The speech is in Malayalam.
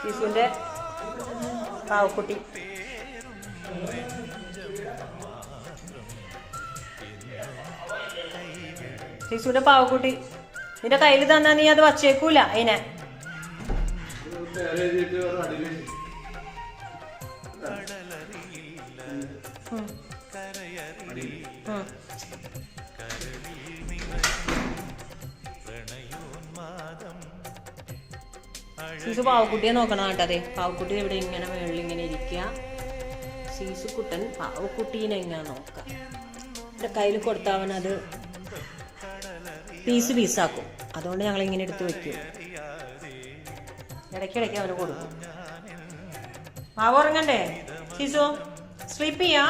ശിശുവിൻ്റെ പാവക്കുട്ടി. ശിശുവിൻ്റെ പാവക്കുട്ടി നിന്റെ കയ്യിൽ തന്നാ നീ അത് വച്ചേക്കൂല അതിനെ. ശിശു പാവക്കുട്ടിയെ നോക്കണം കേട്ടോ. അതെ, പാവക്കുട്ടി ഇവിടെ ഇങ്ങനെ മുകളിൽ ഇങ്ങനെ ഇരിക്കുക. ശിശുക്കുട്ടൻ പാവക്കുട്ടീനെ ഇങ്ങനെ നോക്കാം. എൻ്റെ കയ്യിൽ കൊടുത്താവൻ അത് പീസാക്കും. അതുകൊണ്ട് ഞങ്ങൾ ഇങ്ങനെ എടുത്ത് വെക്കും. ഇടയ്ക്കിടയ്ക്ക് അവന് കൊടുക്കും. പാവ ഉറങ്ങണ്ടേ ശിശു? സ്ലീപ്പ് ചെയ്യാ.